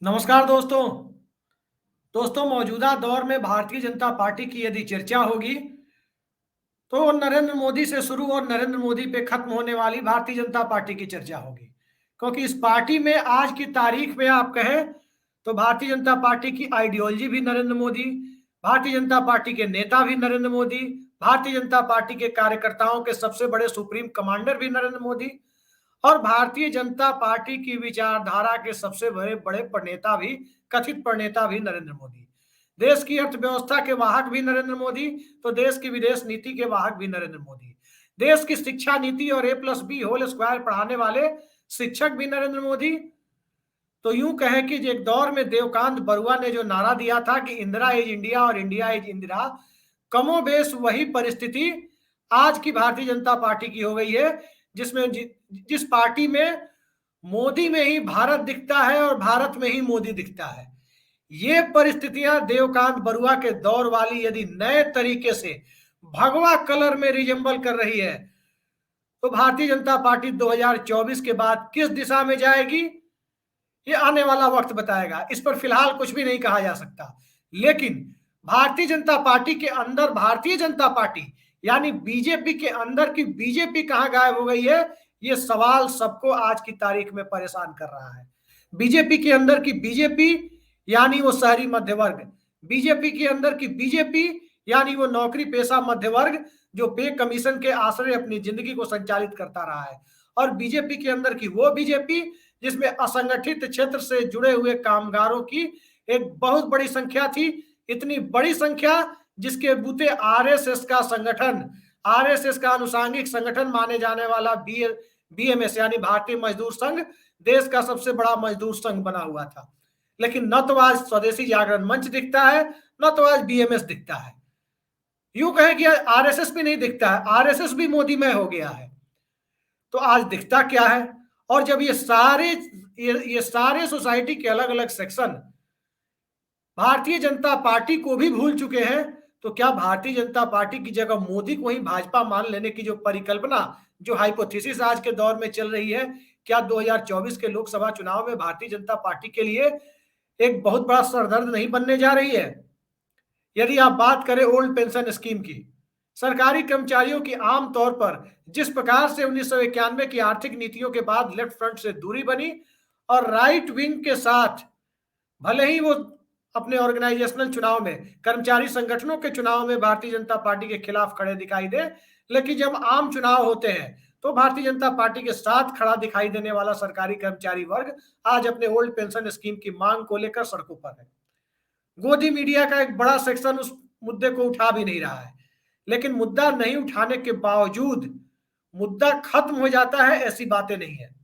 नमस्कार दोस्तों। मौजूदा दौर में भारतीय जनता पार्टी की यदि चर्चा होगी तो नरेंद्र मोदी से शुरू और नरेंद्र मोदी पे खत्म होने वाली भारतीय जनता पार्टी की चर्चा होगी, क्योंकि इस पार्टी में आज की तारीख में आप कहें तो भारतीय जनता पार्टी की आइडियोलॉजी भी नरेंद्र मोदी, भारतीय जनता पार्टी के नेता भी नरेंद्र मोदी, भारतीय जनता पार्टी के कार्यकर्ताओं के सबसे बड़े सुप्रीम कमांडर भी नरेंद्र मोदी और भारतीय जनता पार्टी की विचारधारा के सबसे बड़े बड़े प्रणेता भी, कथित प्रणेता भी नरेंद्र मोदी। देश की अर्थव्यवस्था के वाहक भी नरेंद्र मोदी, तो देश की विदेश नीति के वाहक भी नरेंद्र मोदी। देश की शिक्षा नीति और A+B होल स्क्वायर पढ़ाने वाले शिक्षक भी नरेंद्र मोदी। तो यूं कहें कि एक दौर में देवकांत बरुआ ने जो नारा दिया था कि इंदिरा इज इंडिया और इंडिया इज इंदिरा, कमोबेश वही परिस्थिति आज की भारतीय जनता पार्टी की हो गई है, जिसमें जिस पार्टी में मोदी में ही भारत दिखता है और भारत में ही मोदी दिखता है। ये परिस्थितियां देवकांत बरुआ के दौर वाली यदि नए तरीके से भगवा कलर में रिजेंबल कर रही है तो भारतीय जनता पार्टी 2024 के बाद किस दिशा में जाएगी ये आने वाला वक्त बताएगा। इस पर फिलहाल कुछ भी नहीं कहा जा सकता, लेकिन भारतीय जनता पार्टी के अंदर भारतीय जनता पार्टी यानी बीजेपी के अंदर की बीजेपी कहां गायब हो गई है, ये सवाल सबको आज की तारीख में परेशान कर रहा है। बीजेपी के अंदर की बीजेपी यानी वो शहरी मध्य वर्ग, बीजेपी के अंदर की बीजेपी यानी वो नौकरी पेशा मध्य वर्ग जो पे कमीशन के आश्रय अपनी जिंदगी को संचालित करता रहा है, और बीजेपी के अंदर की वो बीजेपी जिसमें असंगठित क्षेत्र से जुड़े हुए कामगारों की एक बहुत बड़ी संख्या थी, इतनी बड़ी संख्या जिसके बूते आरएसएस का संगठन, आरएसएस का अनुसांगिक संगठन माने जाने वाला बीएमएस यानी भारतीय मजदूर संघ देश का सबसे बड़ा मजदूर संघ बना हुआ था। लेकिन न तो आज स्वदेशी जागरण मंच दिखता है, न तो आज बीएमएस दिखता है। यूं कहें कि आरएसएस भी नहीं दिखता है, आरएसएस भी मोदी में हो गया है। तो आज दिखता क्या है? और जब ये सारे सोसाइटी के अलग अलग सेक्शन भारतीय जनता पार्टी को भी भूल चुके हैं, तो क्या भारतीय जनता पार्टी की जगह मोदी को ही भाजपा मान लेने की जो परिकल्पना, जो हाइपोथेसिस आज के दौर में चल रही है, क्या 2024 के लोकसभा चुनाव में भारतीय जनता पार्टी के लिए एक बहुत बड़ा सरदर्द नहीं बनने जा रही है? यदि आप बात करें ओल्ड पेंशन स्कीम की, सरकारी कर्मचारियों की आम तौर पर जिस प्रकार से 1991 की आर्थिक नीतियों के बाद लेफ्ट फ्रंट से दूरी बनी और राइट विंग के साथ भले ही वो अपने ऑर्गेनाइजेशनल चुनाव में, कर्मचारी संगठनों के चुनाव में भारतीय जनता पार्टी के खिलाफ खड़े दिखाई दे, लेकिन जब आम चुनाव होते हैं तो भारतीय जनता पार्टी के साथ खड़ा दिखाई देने वाला सरकारी कर्मचारी वर्ग आज अपने ओल्ड पेंशन स्कीम की मांग को लेकर सड़कों पर है। गोदी मीडिया का एक बड़ा सेक्शन उस मुद्दे को उठा भी नहीं रहा है, लेकिन मुद्दा नहीं उठाने के बावजूद मुद्दा खत्म हो जाता है, ऐसी बातें नहीं है।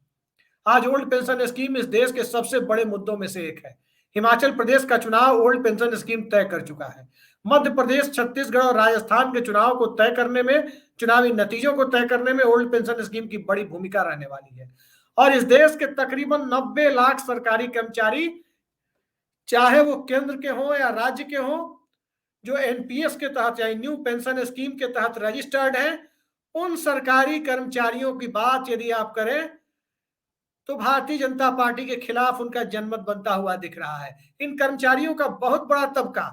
आज ओल्ड पेंशन स्कीम इस देश के सबसे बड़े मुद्दों में से एक है। हिमाचल प्रदेश का चुनाव ओल्ड पेंशन स्कीम तय कर चुका है। मध्य प्रदेश, छत्तीसगढ़ और राजस्थान के चुनाव को तय करने में, चुनावी नतीजों को तय करने में ओल्ड पेंशन स्कीम की बड़ी भूमिका रहने वाली है। और इस देश के तकरीबन 90 लाख सरकारी कर्मचारी, चाहे वो केंद्र के हों या राज्य के हों, जो एनपीएस के तहत या न्यू पेंशन स्कीम के तहत रजिस्टर्ड हैं, उन सरकारी कर्मचारियों की बात यदि आप करें तो भारतीय जनता पार्टी के खिलाफ उनका जनमत बनता हुआ दिख रहा है। इन कर्मचारियों का बहुत बड़ा तबका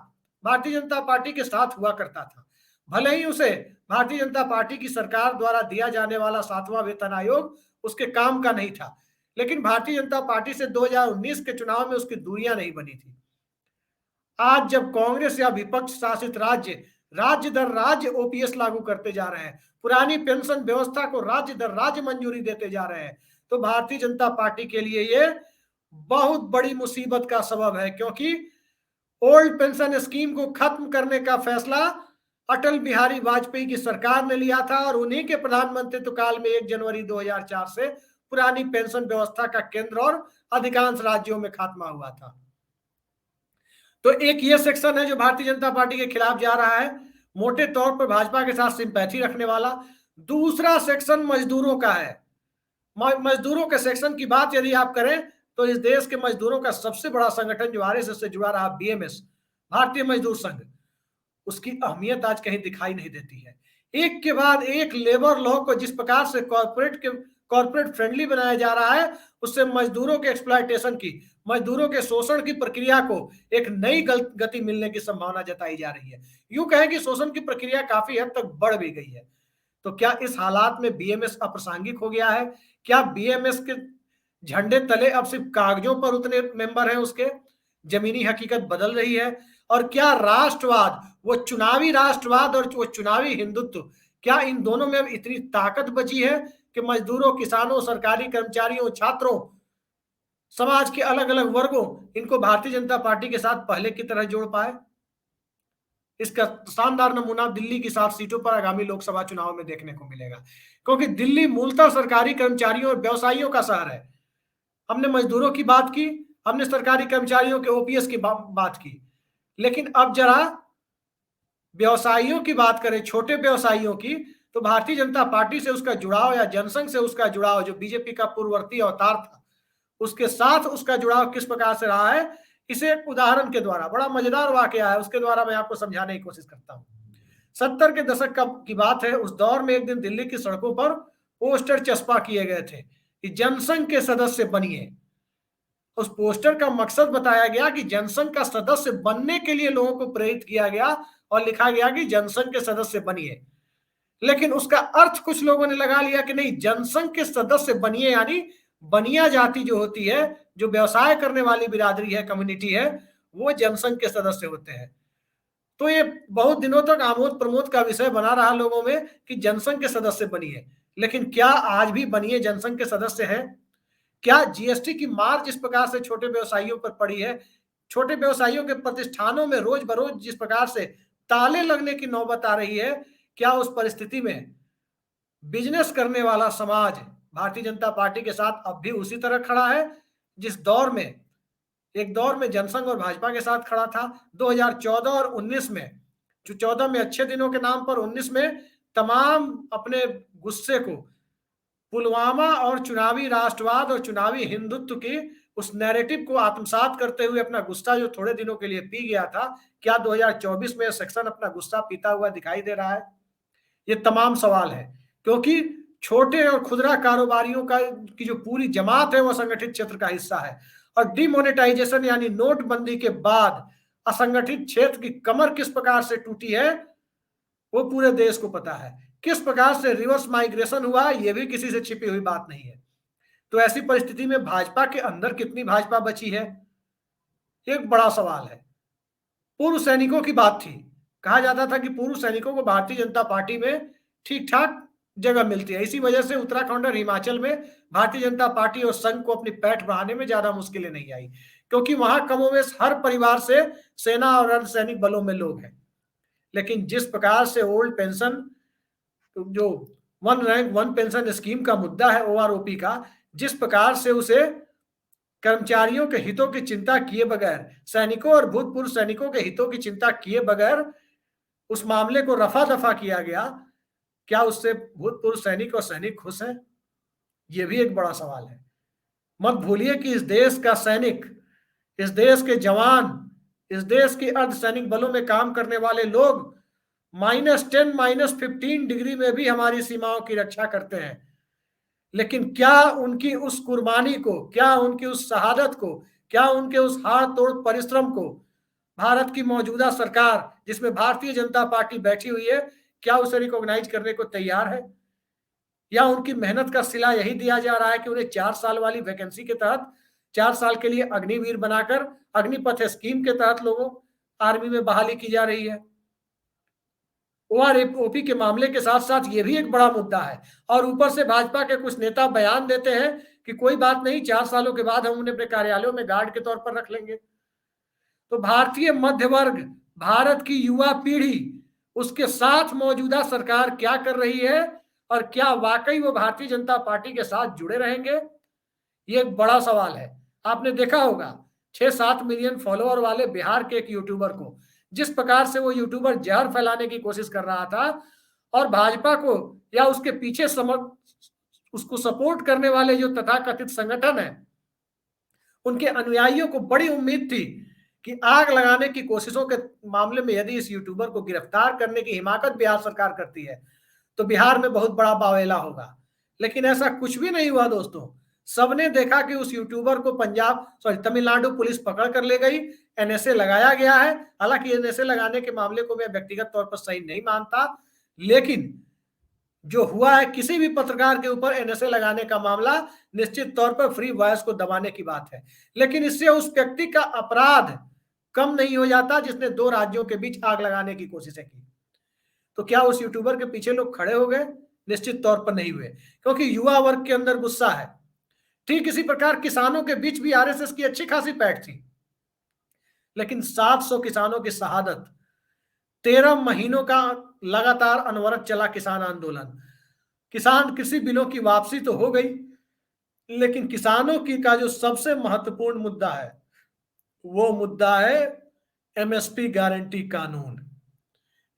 भारतीय जनता पार्टी के साथ हुआ करता था, भले ही उसे भारतीय जनता पार्टी की सरकार द्वारा दिया जाने वाला 7वां वेतन आयोग उसके काम का नहीं था, लेकिन भारतीय जनता पार्टी से 2019 के चुनाव में उसकी दूरियां नहीं बनी थी। आज जब कांग्रेस या विपक्ष शासित राज्य राज्य दर राज्य ओपीएस लागू करते जा रहे हैं, पुरानी पेंशन व्यवस्था को राज्य दर राज्य मंजूरी देते जा रहे हैं, तो भारतीय जनता पार्टी के लिए ये बहुत बड़ी मुसीबत का सबब है, क्योंकि ओल्ड पेंशन स्कीम को खत्म करने का फैसला अटल बिहारी वाजपेयी की सरकार ने लिया था और उन्हीं के प्रधानमंत्रित्व काल में 1 जनवरी 2004 से पुरानी पेंशन व्यवस्था का केंद्र और अधिकांश राज्यों में खात्मा हुआ था। तो एक ये सेक्शन है जो भारतीय जनता पार्टी के खिलाफ जा रहा है, मोटे तौर पर भाजपा के साथ सिंपैथी रखने वाला। दूसरा सेक्शन मजदूरों का है। मजदूरों के सेक्शन की बात यदि आप करें तो इस देश के मजदूरों का सबसे बड़ा संगठन जो आरएसएस से जुड़ा रहा, बीएमएस, भारतीय मजदूर संघ, उसकी अहमियत आज कहीं दिखाई नहीं देती है। एक के बाद एक लेबर लॉ को जिस प्रकार से कॉर्पोरेट फ्रेंडली बनाया जा रहा है, उससे मजदूरों के एक्सप्लॉयटेशन की, मजदूरों के शोषण की प्रक्रिया को एक नई गति मिलने की संभावना जताई जा रही है। यूं कहें कि शोषण की प्रक्रिया काफी हद तक बढ़ भी गई है। तो क्या इस हालात में बीएमएस अप्रासंगिक हो गया है? क्या बीएमएस के झंडे तले अब सिर्फ कागजों पर उतने मेंबर हैं उसके? जमीनी हकीकत बदल रही है। और क्या राष्ट्रवाद, वो चुनावी राष्ट्रवाद और वो चुनावी हिंदुत्व, क्या इन दोनों में अब इतनी ताकत बची है कि मजदूरों, किसानों, सरकारी कर्मचारियों, छात्रों, समाज के अलग अलग वर्गों, इनको भारतीय जनता पार्टी के साथ पहले की तरह जोड़ पाए? इसका शानदार नमूना दिल्ली की 7 सीटों पर आगामी लोकसभा चुनाव में देखने को मिलेगा, क्योंकि दिल्ली मूलतः सरकारी कर्मचारियों और व्यवसायियों का शहर है। हमने मजदूरों की बात की, हमने सरकारी कर्मचारियों के ओपीएस की बात की, लेकिन अब जरा व्यवसायियों की बात करें, छोटे व्यवसायियों की, तो भारतीय जनता पार्टी से उसका जुड़ाव या जनसंघ से उसका जुड़ाव, जो बीजेपी का पूर्ववर्ती अवतार था, उसके साथ उसका जुड़ाव किस प्रकार से रहा है, इसे एक उदाहरण के द्वारा, बड़ा मजेदार वाकया है, उसके द्वारा मैं आपको समझाने की कोशिश करता हूं। 70 के दशक की बात है। उस दौर में एक दिन दिल्ली की सड़कों पर पोस्टर चस्पा किए गए थे कि जनसंघ के सदस्य बनिए। उस पोस्टर का मकसद बताया गया कि जनसंघ का सदस्य बनने के लिए लोगों को प्रेरित किया गया और लिखा गया कि जनसंघ के सदस्य बनिए। लेकिन उसका अर्थ कुछ लोगों ने लगा लिया कि नहीं, जनसंघ के सदस्य बनिए यानी बनिया जाति जो होती है, जो व्यवसाय करने वाली बिरादरी है, कम्युनिटी है, वो जनसंघ के सदस्य होते हैं। तो ये बहुत दिनों तक आमोद प्रमोद का विषय बना रहा लोगों में कि जनसंघ के सदस्य बनिए। लेकिन क्या आज भी बनिए जनसंघ के सदस्य हैं? क्या जीएसटी की मार जिस प्रकार से छोटे व्यवसायियों पर पड़ी है, छोटे व्यवसायियों के प्रतिष्ठानों में रोज बरोज जिस प्रकार से ताले लगने की नौबत आ रही है, क्या उस परिस्थिति में बिजनेस करने वाला समाज भारतीय जनता पार्टी के साथ अब भी उसी तरह खड़ा है जिस दौर में, एक दौर में जनसंघ और भाजपा के साथ खड़ा था? 2014 और 19 में, जो 14 में अच्छे दिनों के नाम पर, 19 में तमाम अपने गुस्से को पुलवामा और चुनावी राष्ट्रवाद और चुनावी हिंदुत्व की उस नैरेटिव को आत्मसात करते हुए अपना गुस्सा जो थोड़े दिनों के लिए पी गया था, क्या 2024 में सेक्शन अपना गुस्सा पीता हुआ दिखाई दे रहा है? ये तमाम सवाल है, क्योंकि छोटे और खुदरा कारोबारियों का की जो पूरी जमात है वो संगठित क्षेत्र का हिस्सा है। और डिमोनेटाइजेशन यानी नोटबंदी के बाद असंगठित क्षेत्र की कमर किस प्रकार से टूटी है वो पूरे देश को पता है। किस प्रकार से रिवर्स माइग्रेशन हुआ ये भी किसी से छिपी हुई बात नहीं है। तो ऐसी परिस्थिति में भाजपा के अंदर कितनी भाजपा बची है, एक बड़ा सवाल है। पूर्व सैनिकों की बात थी, कहा जाता था कि पूर्व सैनिकों को भारतीय जनता पार्टी में ठीक ठाक जगह मिलती है। इसी वजह से उत्तराखंड और हिमाचल में भारतीय जनता पार्टी और संघ को अपनी पैठ बढ़ाने में ज्यादा मुश्किलें नहीं आई, क्योंकि वहां कमोवेश हर परिवार से सेना और अर्धसैनिक बलों में लोग हैं। लेकिन जिस प्रकार से ओल्ड पेंशन, जो one rank one pension scheme का मुद्दा है ओआरओपी का, जिस प्रकार से उसे कर्मचारियों के हितों की चिंता किए बगैर, सैनिकों और भूतपूर्व सैनिकों के हितों की चिंता किए बगैर उस मामले को रफा दफा किया गया, क्या उससे भूतपूर्व सैनिक और सैनिक खुश हैं? यह भी एक बड़ा सवाल है। मत भूलिए कि इस देश का सैनिक, इस देश के जवान, इस देश के अर्धसैनिक बलों में काम करने वाले लोग -10 -15 डिग्री में भी हमारी सीमाओं की रक्षा करते हैं। लेकिन क्या उनकी उस कुर्बानी को, क्या उनकी उस शहादत को, क्या उनके उस हाथ तोड़ परिश्रम को भारत की मौजूदा सरकार, जिसमें भारतीय जनता पार्टी बैठी हुई है, क्या उसे रिकॉग्नाइज करने को तैयार है? या उनकी मेहनत का सिला यही दिया जा रहा है कि उन्हें 4 साल वाली वैकेंसी के तहत 4 साल के लिए अग्निवीर बनाकर अग्निपथ स्कीम के तहत लोगों आर्मी में बहाली की जा रही है? ओआरओपी के मामले के साथ साथ ये भी एक बड़ा मुद्दा है। और ऊपर से भाजपा के कुछ नेता बयान देते हैं कि कोई बात नहीं, 4 सालों के बाद हम उन्हें अपने कार्यालयों में गार्ड के तौर पर रख लेंगे। तो भारतीय मध्य वर्ग, भारत की युवा पीढ़ी, उसके साथ मौजूदा सरकार क्या कर रही है और क्या वाकई वो भारतीय जनता पार्टी के साथ जुड़े रहेंगे, ये एक बड़ा सवाल है। आपने देखा होगा 6-7 मिलियन फॉलोअर वाले बिहार के एक यूट्यूबर को, जिस प्रकार से वो यूट्यूबर जहर फैलाने की कोशिश कर रहा था, और भाजपा को या उसके पीछे उसको सपोर्ट करने वाले जो तथाकथित संगठन है, उनके अनुयायियों को बड़ी उम्मीद थी कि आग लगाने की कोशिशों के मामले में यदि इस यूट्यूबर को गिरफ्तार करने की हिमाकत बिहार सरकार करती है तो बिहार में बहुत बड़ा बावेला होगा। लेकिन ऐसा कुछ भी नहीं हुआ दोस्तों। सबने देखा कि उस यूट्यूबर को तमिलनाडु पुलिस पकड़ कर ले गई, एनएसए लगाया गया है। हालांकि एनएसए लगाने के मामले को मैं व्यक्तिगत तौर पर सही नहीं मानता, लेकिन जो हुआ है किसी भी पत्रकार के ऊपर एनएसए लगाने का मामला निश्चित तौर पर फ्री वॉइस को दबाने की बात है। लेकिन इससे उस व्यक्ति का अपराध कम नहीं हो जाता जिसने दो राज्यों के बीच आग लगाने की कोशिशें की। तो क्या उस यूट्यूबर के पीछे लोग खड़े हो गए? निश्चित तौर पर नहीं हुए, क्योंकि युवा वर्ग के अंदर गुस्सा है। ठीक इसी प्रकार किसानों के बीच भी आरएसएस की अच्छी खासी पैठ थी, लेकिन 700 किसानों की शहादत, 13 महीनों का लगातार अनवरत चला किसान आंदोलन, किसान कृषि बिलों की वापसी तो हो गई, लेकिन किसानों की का जो सबसे महत्वपूर्ण मुद्दा है वो मुद्दा है एमएसपी गारंटी कानून।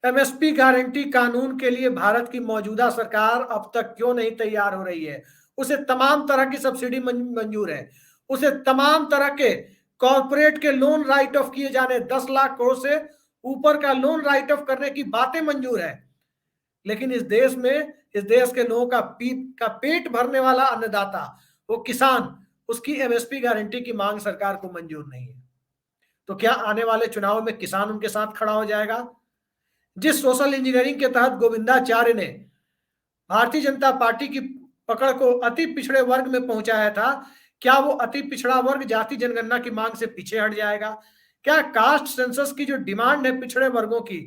एमएसपी गारंटी कानून के लिए भारत की मौजूदा सरकार अब तक क्यों नहीं तैयार हो रही है? उसे तमाम तरह की सब्सिडी मंजूर है, उसे तमाम तरह के कॉर्पोरेट के लोन राइट ऑफ किए जाने 10 लाख करोड़ से ऊपर का लोन राइट ऑफ करने की बातें मंजूर है, लेकिन इस देश में इस देश के लोगों का पेट भरने वाला अन्नदाता वो किसान, उसकी एमएसपी गारंटी की मांग सरकार को मंजूर नहीं है। तो क्या आने वाले चुनाव में किसान उनके साथ खड़ा हो जाएगा? जिस सोशल इंजीनियरिंग के तहत गोविंदाचार्य ने भारतीय जनता पार्टी की पकड़ को अति पिछड़े वर्ग में पहुंचाया था, क्या वो अति पिछड़ा वर्ग जाति जनगणना की मांग से पीछे हट जाएगा? क्या कास्ट सेंसस की जो डिमांड है पिछड़े वर्गों की,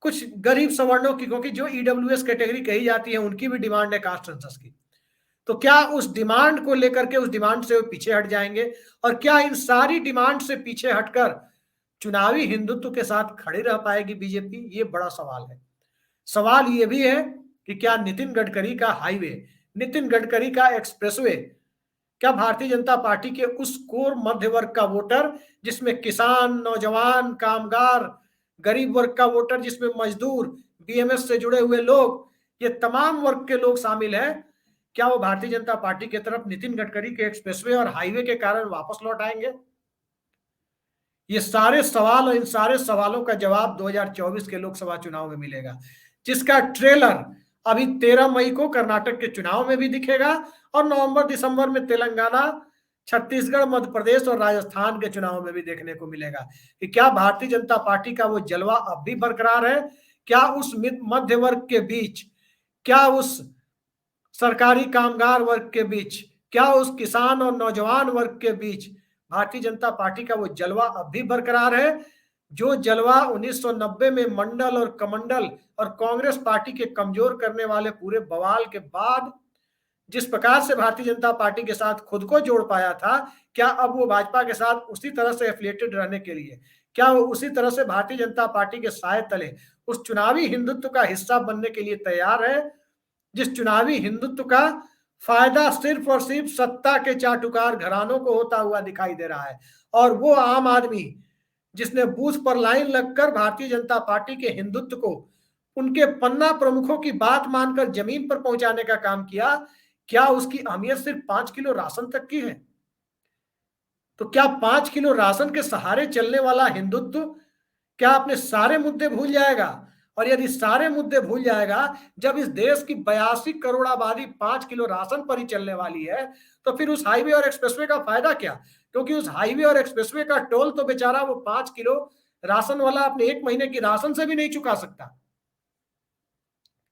कुछ गरीब सवर्णों की, क्योंकि जो ईडब्ल्यूएस कैटेगरी कही जाती है उनकी भी डिमांड है कास्ट सेंसस की, तो क्या उस डिमांड को लेकर के उस डिमांड से वो पीछे हट जाएंगे? और क्या इन सारी डिमांड से पीछे हटकर चुनावी हिंदुत्व के साथ खड़ी रह पाएगी बीजेपी? ये बड़ा सवाल है। सवाल ये भी है कि क्या नितिन गडकरी का हाईवे, नितिन गडकरी का एक्सप्रेसवे, क्या भारतीय जनता पार्टी के उस कोर मध्य वर्ग का वोटर जिसमें किसान, नौजवान, कामगार, गरीब वर्ग का वोटर, जिसमें मजदूर, बीएमएस से जुड़े हुए लोग, ये तमाम वर्ग के लोग शामिल हैं, क्या वो भारतीय जनता पार्टी की तरफ नितिन गडकरी के एक्सप्रेसवे और हाईवे के कारण वापस लौट आएंगे? ये सारे सवाल और इन सारे सवालों का जवाब 2024 के लोकसभा चुनाव में मिलेगा, जिसका ट्रेलर अभी 13 मई को कर्नाटक के चुनाव में भी दिखेगा और नवंबर दिसंबर में तेलंगाना, छत्तीसगढ़, मध्य प्रदेश और राजस्थान के चुनाव में भी देखने को मिलेगा कि क्या भारतीय जनता पार्टी का वो जलवा अब भी बरकरार है? क्या उस मध्य वर्ग के बीच, क्या उस सरकारी कामगार वर्ग के बीच, क्या उस किसान और नौजवान वर्ग के बीच भारतीय जनता पार्टी का वो जलवा अब भी बरकरार है? जो जलवा 1990 में मंडल और कमंडल और कांग्रेस पार्टी के कमजोर करने वाले पूरे बवाल के बाद जिस प्रकार से भारतीय जनता पार्टी के साथ खुद को जोड़ पाया था, क्या अब वो भाजपा के साथ उसी तरह से एफिलिएटेड रहने के लिए, क्या वो उसी तरह से भारतीय जनता पार्टी के साए तले उस चुनावी हिंदुत्व का हिस्सा बनने के लिए तैयार है, जिस चुनावी हिंदुत्व का फायदा सिर्फ और सिर्फ सत्ता के चाटुकार घरानों को होता हुआ दिखाई दे रहा है? और वो आम आदमी जिसने बूथ पर लाइन लगकर भारतीय जनता पार्टी के हिंदुत्व को उनके पन्ना प्रमुखों की बात मानकर जमीन पर पहुंचाने का काम किया, क्या उसकी अहमियत सिर्फ 5 किलो राशन तक की है? तो क्या 5 किलो राशन के सहारे चलने वाला हिंदुत्व क्या अपने सारे मुद्दे भूल जाएगा? और यदि सारे मुद्दे भूल जाएगा, जब इस देश की 82 करोड़ आबादी 5 किलो राशन पर ही चलने वाली है, तो फिर उस हाईवे और एक्सप्रेसवे का फायदा क्या? क्योंकि उस हाईवे और एक्सप्रेसवे का टोल तो बेचारा वो 5 किलो राशन वाला अपने 1 महीने की राशन से भी नहीं चुका सकता।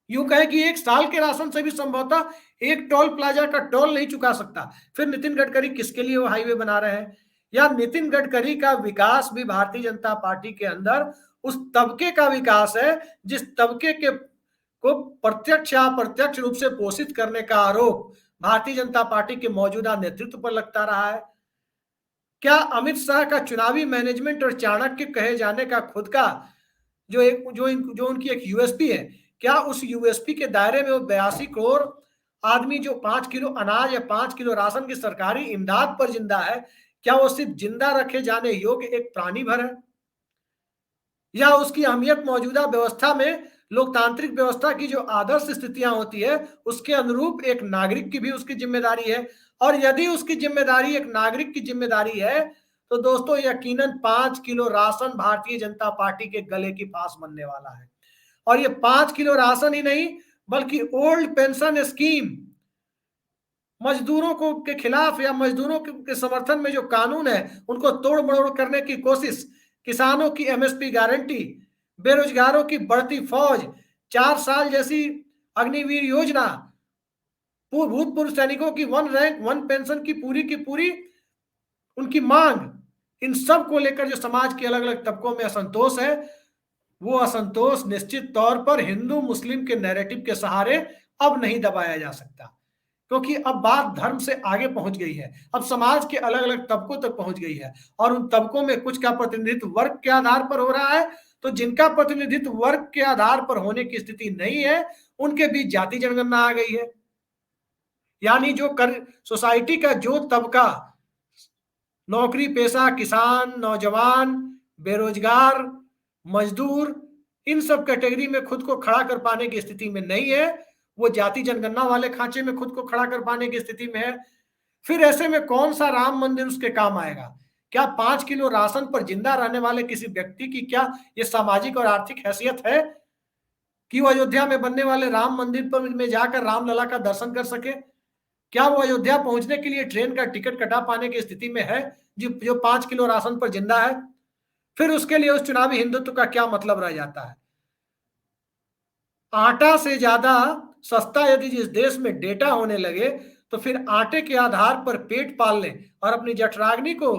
यूं कहे कि 1 साल के राशन से भी संभवतः एक टोल प्लाजा का टोल नहीं चुका सकता। फिर नितिन गडकरी किसके लिए वो हाईवे बना रहे हैं? या नितिन गडकरी का विकास भी भारतीय जनता पार्टी के अंदर उस तबके का विकास है जिस तबके के को प्रत्यक्ष या अप्रत्यक्ष रूप से पोषित करने का आरोप भारतीय जनता पार्टी के मौजूदा नेतृत्व पर लगता रहा है? क्या अमित शाह का चुनावी मैनेजमेंट और चाणक्य कहे जाने का खुद का जो उनकी एक यूएसपी है, क्या उस यूएसपी के दायरे में वो 82 करोड़ आदमी जो 5 किलो अनाज या 5 किलो राशन की सरकारी इमदाद पर जिंदा है, क्या वो सिर्फ जिंदा रखे जाने योग्य एक प्राणी भर है? या उसकी अहमियत मौजूदा व्यवस्था में लोकतांत्रिक व्यवस्था की जो आदर्श स्थितियां होती है उसके अनुरूप एक नागरिक की भी उसकी जिम्मेदारी है? और यदि उसकी जिम्मेदारी एक नागरिक की जिम्मेदारी है, तो दोस्तों यकीनन 5 kilo ration Bharatiya Janata party के गले की फांस बनने वाला है। और ये 5 किलो राशन ही नहीं, बल्कि ओल्ड पेंशन स्कीम, मजदूरों को के खिलाफ या मजदूरों के समर्थन में जो कानून है उनको तोड़ मरोड़ करने की कोशिश, किसानों की एमएसपी गारंटी, बेरोजगारों की बढ़ती फौज, 4 साल जैसी अग्निवीर योजना, भूतपूर्व सैनिकों की वन रैंक वन पेंशन की पूरी उनकी मांग, इन सब को लेकर जो समाज के अलग अलग तबकों में असंतोष है, वो असंतोष निश्चित तौर पर हिंदू मुस्लिम के नैरेटिव के सहारे अब नहीं दबाया जा सकता, क्योंकि अब बात धर्म से आगे पहुंच गई है, अब समाज के अलग अलग तबकों तक पहुंच गई है, और उन तबकों में कुछ का प्रतिनिधित्व वर्ग के आधार पर हो रहा है, तो जिनका प्रतिनिधित्व वर्ग के आधार पर होने की स्थिति नहीं है उनके बीच जाति जनगणना आ गई है। यानी जो सोसाइटी का जो तबका, नौकरी पेशा, किसान, नौजवान, बेरोजगार, मजदूर, इन सब कैटेगरी में खुद को खड़ा कर पाने की स्थिति में नहीं है, वो जाति जनगणना वाले खांचे में खुद को खड़ा कर पाने की स्थिति में है। फिर ऐसे में कौन सा राम मंदिर उसके काम आएगा? क्या 5 किलो राशन पर जिंदा रहने वाले किसी व्यक्ति की क्या ये सामाजिक और आर्थिक हैसियत है कि वो अयोध्या में बनने वाले राम मंदिर पर में जाकर रामलला का दर्शन कर सके? क्या वो अयोध्या पहुंचने के लिए ट्रेन का टिकट कटा पाने की स्थिति में है जो 5 किलो राशन पर जिंदा है? फिर उसके लिए उस चुनावी हिंदुत्व का क्या मतलब रह जाता है? आटा से ज्यादा सस्ता यदि जिस देश में डेटा होने लगे तो फिर आटे के आधार पर पेट पालने और अपनी जठराग्नि को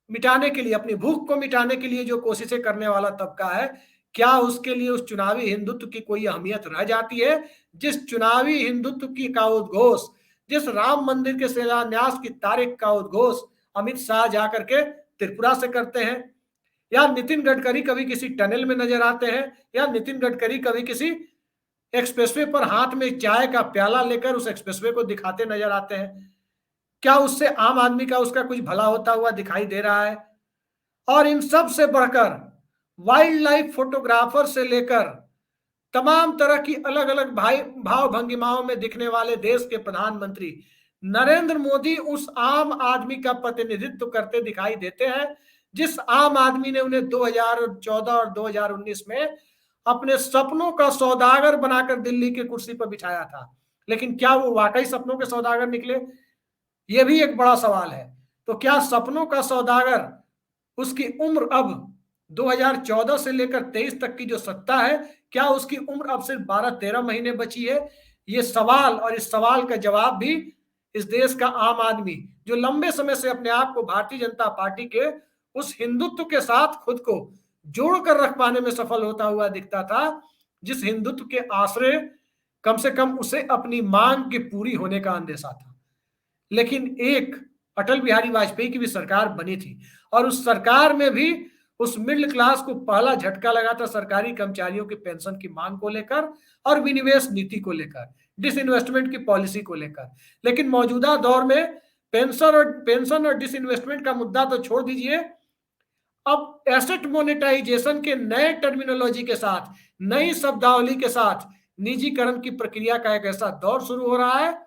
मिटाने के लिए, अपनी भूख को मिटाने के लिए जो कोशिशें करने वाला तबका है, क्या उसके लिए उस चुनावी हिंदुत्व की कोई अहमियत रह जाती है? जिस चुनावी हिंदुत्व की का उद्घोष, जिस राम मंदिर के शिलान्यास की तारीख का उद्घोष अमित शाह जाकर के त्रिपुरा से करते हैं, या नितिन गडकरी कभी किसी टनल में नजर आते हैं, या नितिन गडकरी कभी किसी एक्सप्रेसवे पर हाथ में चाय का प्याला लेकर उस एक्सप्रेसवे को दिखाते नजर आते हैं? क्या उससे आम आदमी का उसका कुछ भला होता हुआ दिखाई दे रहा है? और इन सब से बढ़कर वाइल्ड लाइफ फोटोग्राफर से लेकर तमाम तरह की अलग अलग भाव भंगिमाओं में दिखने वाले देश के प्रधानमंत्री नरेंद्र मोदी उस आम आदमी का प्रतिनिधित्व करते दिखाई देते हैं जिस आम आदमी ने उन्हें 2014 और 2019 में अपने सपनों का सौदागर बनाकर दिल्ली की कुर्सी पर बिठाया था। लेकिन क्या वो वाकई सपनों के सौदागर निकले? यह भी एक बड़ा सवाल है। तो क्या सपनों का सौदागर, उसकी उम्र अब 2014 से लेकर 23 तक की जो सत्ता है, क्या उसकी उम्र अब सिर्फ 12-13 महीने बची है? ये सवाल, और इस सवाल का जवाब भी इस देश का आम आदमी जो लंबे समय से अपने आप को भारतीय जनता पार्टी के उस हिंदुत्व के साथ खुद को जोड़कर रख पाने में सफल होता हुआ दिखता था, जिस हिंदुत्व के आश्रय कम से कम उसे अपनी मांग के पूरी होने का अंदेशा था। लेकिन एक अटल बिहारी वाजपेयी की भी सरकार बनी थी, और उस सरकार में भी उस मिडिल क्लास को पहला झटका लगा था सरकारी कर्मचारियों की पेंशन की मांग को लेकर और विनिवेश नीति को लेकर, डिसइन्वेस्टमेंट की पॉलिसी को लेकर। लेकिन मौजूदा दौर में पेंशन और डिसइन्वेस्टमेंट का मुद्दा तो छोड़ दीजिए, अब एसेट मोनेटाइजेशन के नए टर्मिनोलॉजी के साथ, नई शब्दावली के साथ निजीकरण की प्रक्रिया का एक ऐसा दौर शुरू हो रहा है,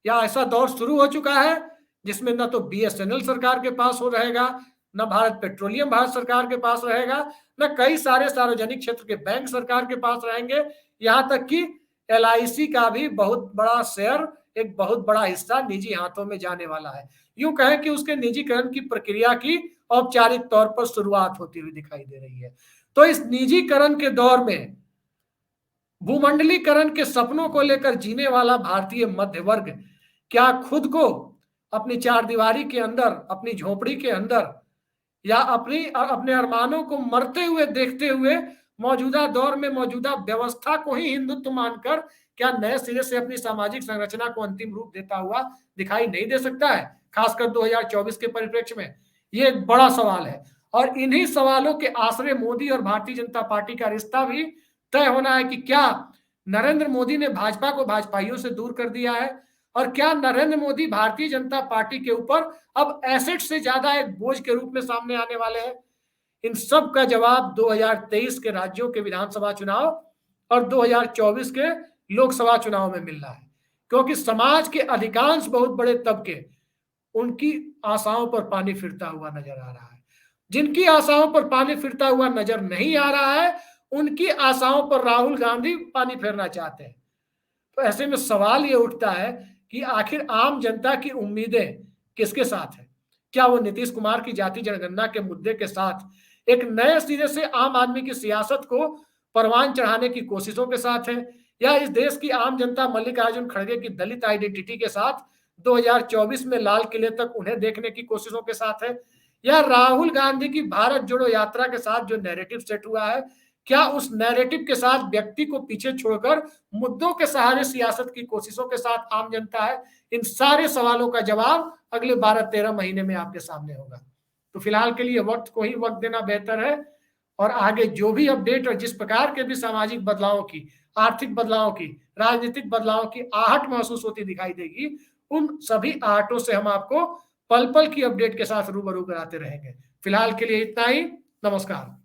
या ऐसा दौर शुरू हो चुका है जिसमें न तो बीएसएनएल सरकार के पास हो रहेगा, न भारत पेट्रोलियम भारत सरकार के पास रहेगा, न कई सारे सार्वजनिक क्षेत्र के बैंक सरकार के पास रहेंगे, यहां तक कि एलआईसी का भी बहुत बड़ा शेयर, एक बहुत बड़ा हिस्सा निजी हाथों में जाने वाला है। यूं कहें कि उसके निजीकरण की प्रक्रिया की औपचारिक तौर पर शुरुआत होती हुई दिखाई दे रही है। तो इस निजीकरण के दौर में भूमंडलीकरण के सपनों को लेकर जीने वाला भारतीय मध्य वर्ग क्या खुद को अपनी चारदीवारी के अंदर, अपनी झोपड़ी के अंदर, या अपने अरमानों को मरते हुए देखते हुए मौजूदा दौर में मौजूदा व्यवस्था को ही हिंदुत्व मानकर क्या नए सिरे से अपनी सामाजिक संरचना को अंतिम रूप देता हुआ दिखाई नहीं दे सकता है, खासकर 2024 के परिप्रेक्ष्य में? ये एक बड़ा सवाल है, और इन्हीं सवालों के आश्रय मोदी और भारतीय जनता पार्टी का रिश्ता भी तय होना है कि क्या नरेंद्र मोदी ने भाजपा को भाजपाइयों से दूर कर दिया है, और क्या नरेंद्र मोदी भारतीय जनता पार्टी के ऊपर अब एसेट से ज्यादा एक बोझ के रूप में सामने आने वाले हैं? इन सब का जवाब 2023 के राज्यों के विधानसभा चुनाव और 2024 के लोकसभा चुनाव में मिल रहा है, क्योंकि समाज के अधिकांश बहुत बड़े तबके उनकी आशाओं पर पानी फिरता हुआ नजर आ रहा है। जिनकी आशाओं पर पानी फिरता हुआ नजर नहीं आ रहा है उनकी आशाओं पर राहुल गांधी पानी फेरना चाहते हैं। तो ऐसे में सवाल ये उठता है कि आखिर आम जनता की उम्मीदें किसके साथ है? क्या वो नीतीश कुमार की जाति जनगणना के मुद्दे के साथ एक नए सिरे से आम आदमी की सियासत को परवान चढ़ाने की कोशिशों के साथ है, या इस देश की आम जनता मल्लिकार्जुन खड़गे की दलित आइडेंटिटी के साथ 2024 में लाल किले तक उन्हें देखने की कोशिशों के साथ है, या राहुल गांधी की भारत जोड़ो यात्रा के साथ जो नैरेटिव सेट हुआ है, क्या उस नैरेटिव के साथ व्यक्ति को पीछे छोड़कर मुद्दों के सहारे सियासत की कोशिशों के साथ आम जनता है? इन सारे सवालों का जवाब अगले 12-13 महीने में आपके सामने होगा। तो फिलहाल के लिए वक्त को ही वक्त देना बेहतर है, और आगे जो भी अपडेट और जिस प्रकार के भी सामाजिक बदलावों की, आर्थिक बदलावों की, राजनीतिक बदलावों की आहट महसूस होती दिखाई देगी, उन सभी आहटों से हम आपको पल पल की अपडेट के साथ रूबरू कराते रहेंगे। फिलहाल के लिए इतना ही। नमस्कार।